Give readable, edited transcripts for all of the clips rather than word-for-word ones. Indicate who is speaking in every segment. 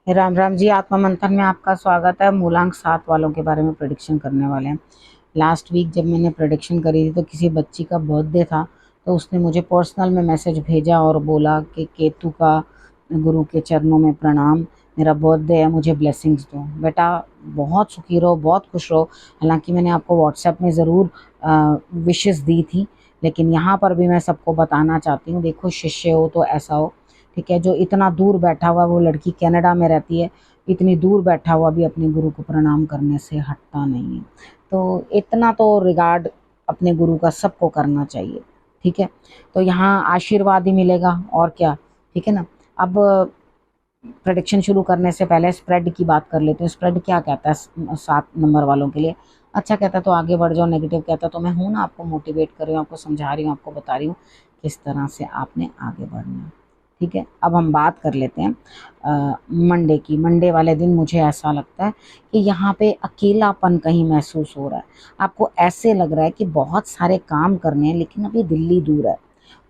Speaker 1: राम राम जी। आत्मा मंथन में आपका स्वागत है। मूलांक 7 वालों के बारे में प्रेडिक्शन करने वाले हैं। लास्ट वीक जब मैंने प्रेडिक्शन करी थी तो किसी बच्ची का बर्थडे था, तो उसने मुझे पर्सनल में मैसेज भेजा और बोला कि केतु का गुरु के चरणों में प्रणाम, मेरा बर्थडे है, मुझे ब्लेसिंग्स दो। बेटा बहुत सुखी रहो, बहुत खुश रहो। हालांकि मैंने आपको व्हाट्सएप में ज़रूर विशेस दी थी, लेकिन यहाँ पर भी मैं सबको बताना चाहती हूँ, देखो शिष्य हो तो ऐसा हो, ठीक है। जो इतना दूर बैठा हुआ, वो लड़की कनाडा में रहती है, इतनी दूर बैठा हुआ भी अपने गुरु को प्रणाम करने से हटता नहीं है। तो इतना तो रिगार्ड अपने गुरु का सबको करना चाहिए, ठीक है। तो यहाँ आशीर्वाद ही मिलेगा और क्या, ठीक है ना। अब प्रेडिक्शन शुरू करने से पहले स्प्रेड की बात कर लेते हैं। स्प्रेड क्या कहता है 7 नंबर वालों के लिए? अच्छा कहता है तो आगे बढ़ जाओ, नेगेटिव कहता है तो मैं हूँ ना, आपको मोटिवेट कर रही हूँ, आपको समझा रही हूँ, आपको बता रही हूँ किस तरह से आपने आगे बढ़ना है, ठीक है। अब हम बात कर लेते हैं मंडे की। मंडे वाले दिन मुझे ऐसा लगता है कि यहाँ पे अकेलापन कहीं महसूस हो रहा है। आपको ऐसे लग रहा है कि बहुत सारे काम करने हैं, लेकिन अभी दिल्ली दूर है,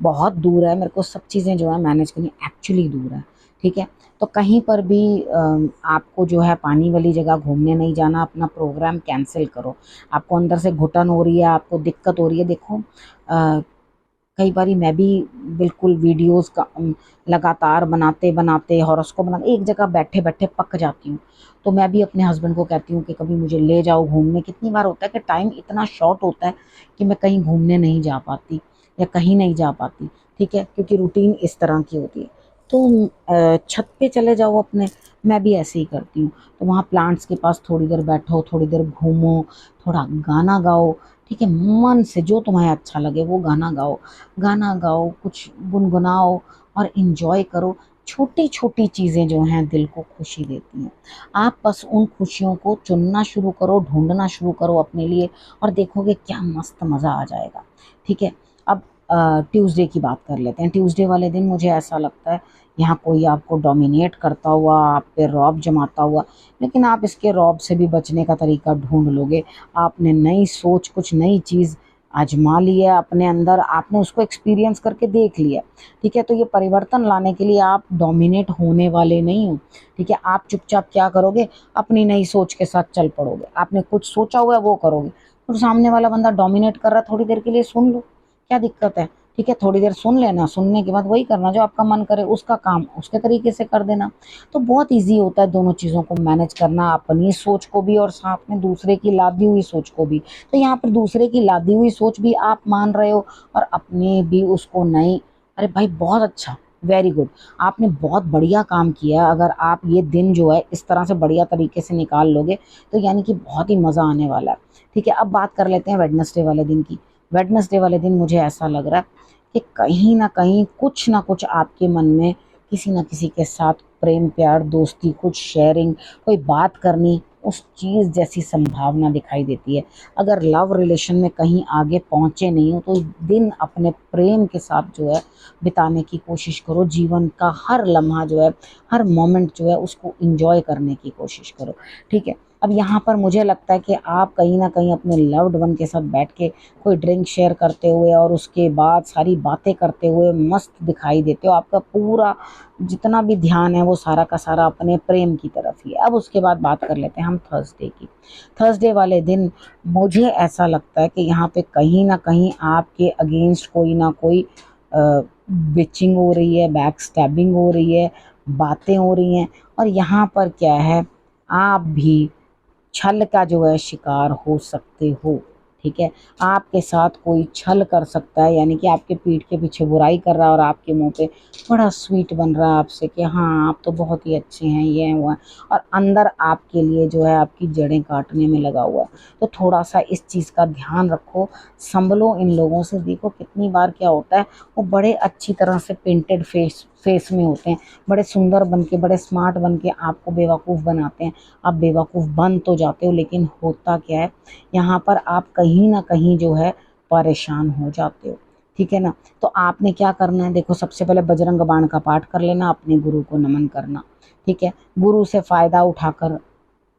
Speaker 1: बहुत दूर है, मेरे को सब चीज़ें जो है मैनेज करनी, एक्चुअली दूर है, ठीक है। तो कहीं पर भी आपको जो है पानी वाली जगह घूमने नहीं जाना, अपना प्रोग्राम कैंसिल करो। आपको अंदर से घुटन हो रही है, आपको दिक्कत हो रही है, देखो कई बारी मैं भी बिल्कुल वीडियोस का लगातार बनाते बनाते हॉरोस्कोप बना एक जगह बैठे बैठे पक जाती हूँ। तो मैं भी अपने हस्बैंड को कहती हूँ कि कभी मुझे ले जाओ घूमने। कितनी बार होता है कि टाइम इतना शॉर्ट होता है कि मैं कहीं घूमने नहीं जा पाती या कहीं नहीं जा पाती, ठीक है, क्योंकि रूटीन इस तरह की होती है। तो छत पे चले जाओ अपने, मैं भी ऐसे ही करती हूँ। तो वहाँ प्लांट्स के पास थोड़ी देर बैठो, थोड़ी देर घूमो, थोड़ा गाना गाओ, ठीक है। मन से जो तुम्हें अच्छा लगे वो गाना गाओ, गाना गाओ, कुछ गुनगुनाओ और इंजॉय करो। छोटी छोटी चीज़ें जो हैं दिल को खुशी देती हैं। आप बस उन खुशियों को चुनना शुरू करो, ढूंढना शुरू करो अपने लिए, और देखोगे क्या मस्त मज़ा आ जाएगा, ठीक है। अब ट्यूसडे की बात कर लेते हैं। ट्यूसडे वाले दिन मुझे ऐसा लगता है यहाँ कोई आपको डोमिनेट करता हुआ, आप पे रौब जमाता हुआ, लेकिन आप इसके रौब से भी बचने का तरीका ढूंढ लोगे। आपने नई सोच, कुछ नई चीज़ आजमा लिया अपने अंदर, आपने उसको एक्सपीरियंस करके देख लिया, ठीक है। तो ये परिवर्तन लाने के लिए आप डोमिनेट होने वाले नहीं हो, ठीक है। आप चुपचाप क्या करोगे, अपनी नई सोच के साथ चल पड़ोगे। आपने कुछ सोचा हुआ है वो करोगे। तो सामने वाला बंदा डोमिनेट कर रहा है, थोड़ी देर के लिए सुन लो, क्या दिक्कत है, ठीक है। थोड़ी देर सुन लेना, सुनने के बाद वही करना जो आपका मन करे, उसका काम उसके तरीके से कर देना। तो बहुत ईजी होता है दोनों चीज़ों को मैनेज करना, अपनी सोच को भी और साथ में दूसरे की लादी हुई सोच को भी। तो यहाँ पर दूसरे की लादी हुई सोच भी आप मान रहे हो और अपने भी उसको नहीं। अरे भाई बहुत अच्छा, वेरी गुड, आपने बहुत बढ़िया काम किया। अगर आप ये दिन जो है इस तरह से बढ़िया तरीके से निकाल लोगे तो यानी कि बहुत ही मज़ा आने वाला है, ठीक है। अब बात कर लेते हैं वेडनेसडे वाले दिन की। वेडनेसडे वाले दिन मुझे ऐसा लग रहा है कि कहीं ना कहीं कुछ ना कुछ आपके मन में किसी ना किसी के साथ प्रेम प्यार दोस्ती, कुछ शेयरिंग, कोई बात करनी, उस चीज़ जैसी संभावना दिखाई देती है। अगर लव रिलेशन में कहीं आगे पहुँचे नहीं हो तो इस दिन अपने प्रेम के साथ जो है बिताने की कोशिश करो। जीवन का हर लम्हा जो है, हर मोमेंट जो है उसको इंजॉय करने की कोशिश करो, ठीक है। अब यहाँ पर मुझे लगता है कि आप कहीं ना कहीं अपने लव्ड वन के साथ बैठ के कोई ड्रिंक शेयर करते हुए और उसके बाद सारी बातें करते हुए मस्त दिखाई देते हो। आपका पूरा जितना भी ध्यान है वो सारा का सारा अपने प्रेम की तरफ ही है। अब उसके बाद बात कर लेते हैं हम थर्सडे की। थर्सडे वाले दिन मुझे ऐसा लगता है कि यहाँ पे कहीं ना कहीं आपके अगेंस्ट कोई ना कोई बिचिंग हो रही है, बैक स्टैबिंग हो रही है, बातें हो रही हैं। और यहाँ पर क्या है, आप भी छल का जो है शिकार हो सकते हो, ठीक है। आपके साथ कोई छल कर सकता है, यानी कि आपके पीठ के पीछे बुराई कर रहा है और आपके मुंह पे बड़ा स्वीट बन रहा है आपसे कि हाँ आप तो बहुत ही अच्छे हैं, ये है वो है, और अंदर आपके लिए जो है आपकी जड़ें काटने में लगा हुआ है। तो थोड़ा सा इस चीज़ का ध्यान रखो, संभलो इन लोगों से। देखो कितनी बार क्या होता है, वो बड़े अच्छी तरह से पेंटेड फेस में होते हैं, बड़े सुंदर बन के, बड़े स्मार्ट बन के आपको बेवकूफ़ बनाते हैं। आप बेवकूफ़ बन तो जाते हो, लेकिन होता क्या है यहाँ पर आप कहीं ना कहीं जो है परेशान हो जाते हो, ठीक है ना। तो आपने क्या करना है, देखो सबसे पहले बजरंग बाण का पाठ कर लेना, अपने गुरु को नमन करना, ठीक है। गुरु से फ़ायदा उठाकर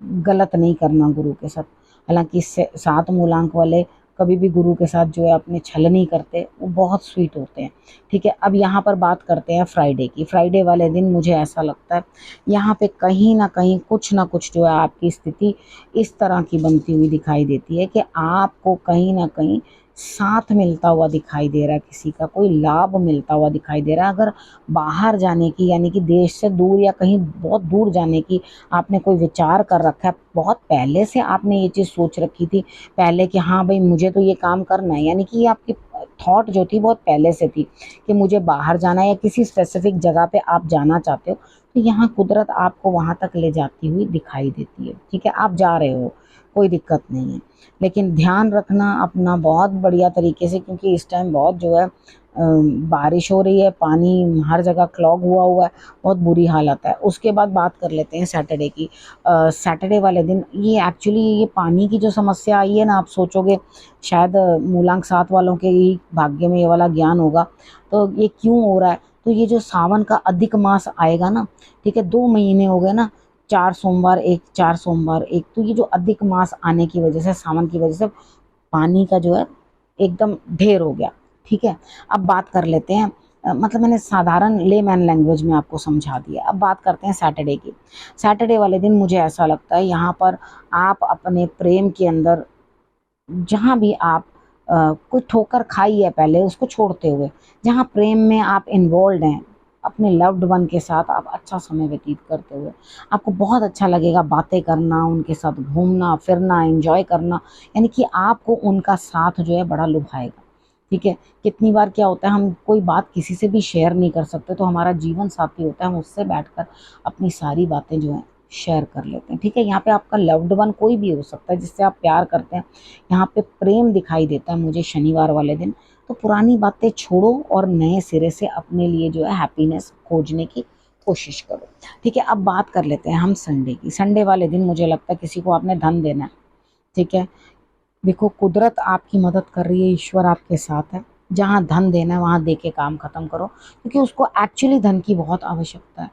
Speaker 1: गलत नहीं करना गुरु के साथ। हालांकि इससे 7 मूलांक वाले कभी भी गुरु के साथ जो है अपने छल नहीं करते, वो बहुत स्वीट होते हैं। ठीक है, अब यहाँ पर बात करते हैं फ्राइडे की। फ्राइडे वाले दिन मुझे ऐसा लगता है यहाँ पे कहीं ना कहीं कुछ ना कुछ जो है आपकी स्थिति इस तरह की बनती हुई दिखाई देती है कि आपको कहीं ना कहीं साथ मिलता हुआ दिखाई दे रहा है, किसी का कोई लाभ मिलता हुआ दिखाई दे रहा है। अगर बाहर जाने की, यानी कि देश से दूर या कहीं बहुत दूर जाने की आपने कोई विचार कर रखा है, बहुत पहले से आपने ये चीज़ सोच रखी थी पहले कि हाँ भाई मुझे तो ये काम करना है, यानी कि ये आपकी थॉट जो थी बहुत पहले से थी कि मुझे बाहर जाना है या किसी स्पेसिफिक जगह पे आप जाना चाहते हो, तो यहाँ कुदरत आपको वहाँ तक ले जाती हुई दिखाई देती है। ठीक है, आप जा रहे हो, कोई दिक्कत नहीं है, लेकिन ध्यान रखना अपना बहुत बढ़िया तरीके से, क्योंकि इस टाइम बहुत जो है बारिश हो रही है, पानी हर जगह क्लॉग हुआ हुआ है, बहुत बुरी हालत है। उसके बाद बात कर लेते हैं सैटरडे की। सैटरडे वाले दिन ये एक्चुअली ये पानी की जो समस्या आई है ना, आप सोचोगे शायद मूलांक 7 वालों के ही भाग्य में ये वाला ज्ञान होगा। तो ये क्यों हो रहा है, तो ये जो सावन का अधिक मास आएगा ना, ठीक है, 2 महीने हो गए ना, 4 सोमवार एक, 4 सोमवार एक, तो ये जो अधिक मास आने की वजह से, सावन की वजह से पानी का जो है एकदम ढेर हो गया। ठीक है, अब बात कर लेते हैं मतलब मैंने साधारण लेमैन लैंग्वेज में आपको समझा दिया। अब बात करते हैं सैटरडे की। सैटरडे वाले दिन मुझे ऐसा लगता है यहाँ पर आप अपने प्रेम के अंदर जहाँ भी आप कोई ठोकर खाई है पहले उसको छोड़ते हुए, जहाँ प्रेम में आप इन्वॉल्व हैं अपने लव्ड वन के साथ, आप अच्छा समय व्यतीत करते हुए, आपको बहुत अच्छा लगेगा बातें करना, उनके साथ घूमना फिरना, एंजॉय करना, यानी कि आपको उनका साथ जो है बड़ा लुभाएगा। ठीक है, कितनी बार क्या होता है हम कोई बात किसी से भी शेयर नहीं कर सकते, तो हमारा जीवन साथी होता है, हम उससे बैठकर अपनी सारी बातें जो है शेयर कर लेते हैं। ठीक है, यहाँ पे आपका लव्ड वन कोई भी हो सकता है जिससे आप प्यार करते हैं, यहाँ पे प्रेम दिखाई देता है मुझे शनिवार वाले दिन। तो पुरानी बातें छोड़ो और नए सिरे से अपने लिए जो है हैप्पीनेस खोजने की कोशिश करो। ठीक है, अब बात कर लेते हैं हम संडे की। संडे वाले दिन मुझे लगता है किसी को आपने धन देना है। ठीक है, देखो कुदरत आपकी मदद कर रही है, ईश्वर आपके साथ है, जहाँ धन देना है वहाँ दे के काम खत्म करो, क्योंकि उसको एक्चुअली धन की बहुत आवश्यकता है।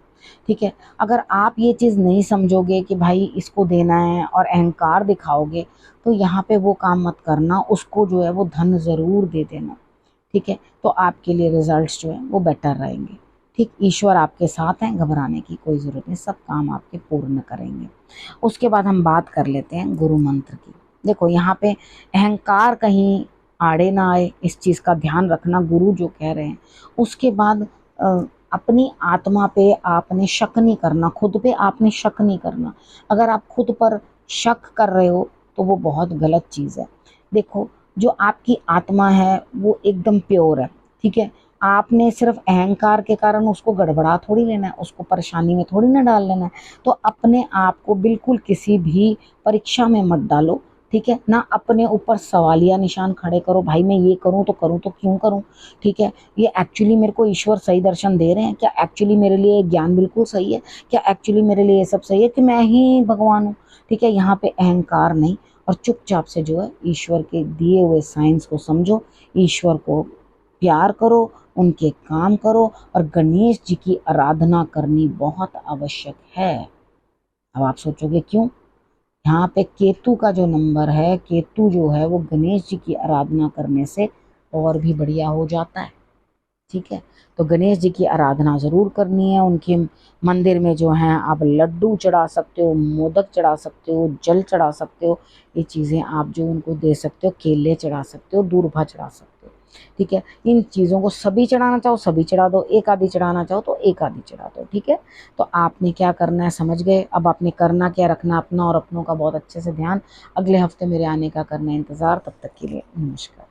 Speaker 1: ठीक है, अगर आप ये चीज़ नहीं समझोगे कि भाई इसको देना है और अहंकार दिखाओगे, तो यहाँ पे वो काम मत करना, उसको जो है वो धन ज़रूर दे देना। ठीक है, तो आपके लिए रिजल्ट्स जो है वो बेटर रहेंगे। ठीक, ईश्वर आपके साथ हैं, घबराने की कोई ज़रूरत नहीं, सब काम आपके पूर्ण करेंगे। उसके बाद हम बात कर लेते हैं गुरु मंत्र की। देखो यहाँ पे अहंकार कहीं आड़े ना आए, इस चीज़ का ध्यान रखना गुरु जो कह रहे हैं। उसके बाद अपनी आत्मा पे आपने शक नहीं करना, खुद पे आपने शक नहीं करना। अगर आप खुद पर शक कर रहे हो तो वो बहुत गलत चीज़ है। देखो जो आपकी आत्मा है वो एकदम प्योर है। ठीक है, आपने सिर्फ अहंकार के कारण उसको गड़बड़ा थोड़ी लेना है, उसको परेशानी में थोड़ी ना डाल लेना है। तो अपने आप को बिल्कुल किसी भी परीक्षा में मत डालो। ठीक है ना, अपने ऊपर सवालिया निशान खड़े करो, भाई मैं ये करूं तो क्यों करूं। ठीक है, ये एक्चुअली मेरे को ईश्वर सही दर्शन दे रहे हैं क्या, एक्चुअली मेरे लिए ज्ञान बिल्कुल सही है क्या, एक्चुअली मेरे लिए ये सब सही है कि मैं ही भगवान हूँ। ठीक है, यहाँ पे अहंकार नहीं, और चुपचाप से जो है ईश्वर के दिए हुए साइंस को समझो, ईश्वर को प्यार करो, उनके काम करो, और गणेश जी की आराधना करनी बहुत आवश्यक है। अब आप सोचोगे क्यों, यहाँ पे केतु का जो नंबर है, केतु जो है वो गणेश जी की आराधना करने से और भी बढ़िया हो जाता है। ठीक है, तो गणेश जी की आराधना ज़रूर करनी है। उनके मंदिर में जो है आप लड्डू चढ़ा सकते हो, मोदक चढ़ा सकते हो, जल चढ़ा सकते हो, ये चीज़ें आप जो उनको दे सकते हो, केले चढ़ा सकते हो, दूर्वा चढ़ा सकते हो। ठीक है, इन चीज़ों को सभी चढ़ाना चाहो सभी चढ़ा दो, एक आधी चढ़ाना चाहो तो एक आधी चढ़ा दो। ठीक है, तो आपने क्या करना है समझ गए। अब आपने करना क्या, रखना अपना और अपनों का बहुत अच्छे से ध्यान। अगले हफ्ते मेरे आने का करना इंतज़ार, तब तक के लिए नमस्कार।